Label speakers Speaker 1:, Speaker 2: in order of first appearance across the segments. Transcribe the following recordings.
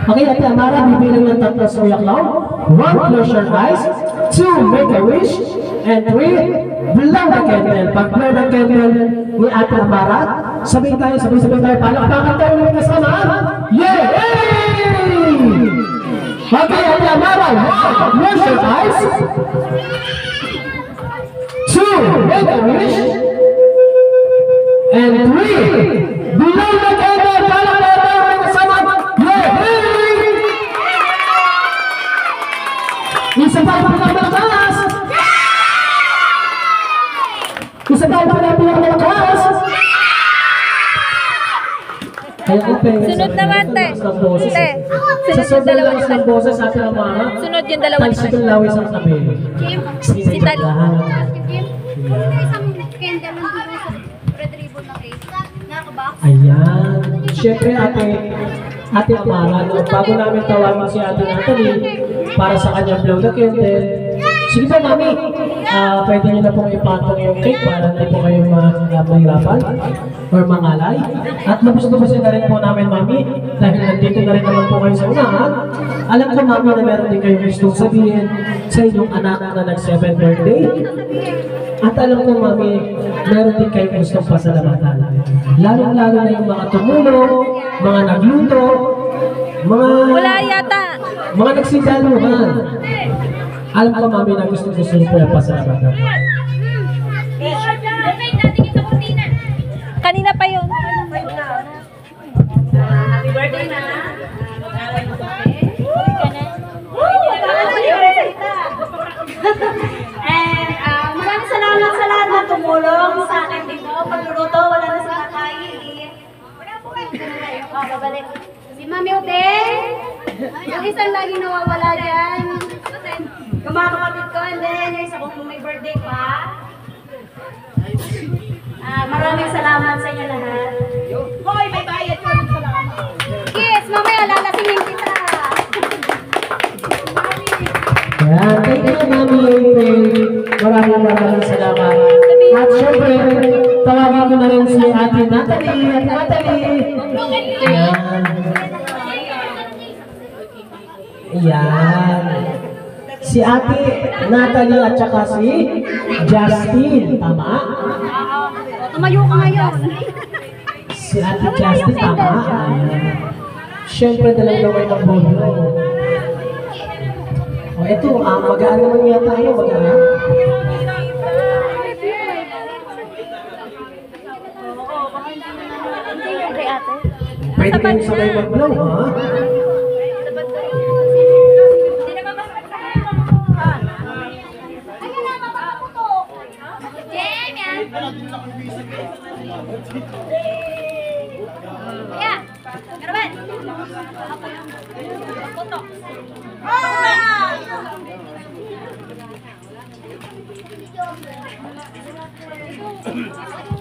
Speaker 1: Okay, Ate Amara, bibilang ng 3 sa Kuya Clown. 1, close your eyes. 2, make a wish. And 3, blow the candle. Pag blow the candle ni Ate Amara, sabay tayo. Palakpakan tayo ng kasama. Yeah! Okay, Ate Amara, 1, close your eyes. 2, make a wish. And 3, blow the candle. Palakpakan tayo ng kasama. Isa pa pinakamalakas! Isa pa pinakamalakas!
Speaker 2: Sunod naman, te. Te. Sunod yung dalawa
Speaker 1: ng boses sa ating Amara.
Speaker 2: Sunod yung dalawa naman.
Speaker 1: Talsik yung lawis ang sabi.
Speaker 2: Si Talo.
Speaker 1: Ayan. Siyempre, Ate Amara, no? Bago namin tawagin si Ate Natalie para sa kanyang blow the candle. Sige po, Mami. Pwede niyo na pong ipatong yung cake para hindi po kayo mahirapan or mangalay. At lubos-lubosin na rin po namin, Mami, dahil nandito na rin naman po kayo sa unahan. Alam ko, Mami, na meron din kayo gustong sabihin sa inyong anak na nag-7th birthday. At alam ko, Mami, meron din kayo gustong pasalamatan. Lalo-lalo na yung mga tumulong, mga nagluto,
Speaker 2: Wala yata.
Speaker 1: mga nagsidaluhan. Alam ko, Mami, na gusto-gusto niyo po yung pasalamatan.
Speaker 2: Kanina pa yun.
Speaker 3: Happy birthday na. And maraming salamat sa lahat na tumulong sa akin dito. Pagluluto, wala na sa kakain. Babalik. Si Mami Ote, yung isang lagi nawawala dyan. Yung mga kapatid ko, and then yung isa kong may birthday pa. Maraming salamat sa inyo lahat. Hoy, may bayad ko. Yes, mamaya lalasingin kita.
Speaker 1: Ayan, thank you, Mami April. Maraming salamat. At syempre, tawagin ko na rin si Ate Natalie. Ate Natalie. Ayan. Ayan. Si Ate Natalie at saka si Justin. Tama?
Speaker 3: Tumayo ka ngayon.
Speaker 1: Si Ate Justin, tama? Ayan. Syempre, dalawa kayo ng bolo. O, ito, magaan naman yata tayo, magaan. Pwede kayong sabay mag-blow, ha?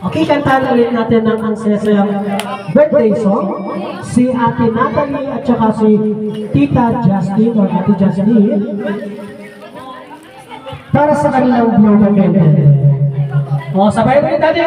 Speaker 1: Okay, kantahan ulit natin ng ang sesayang birthday song. Si Ate Natalie at saka si Tita Justin or Ate Justin para sa kanilang blow the candle. O, sabay ulit natin.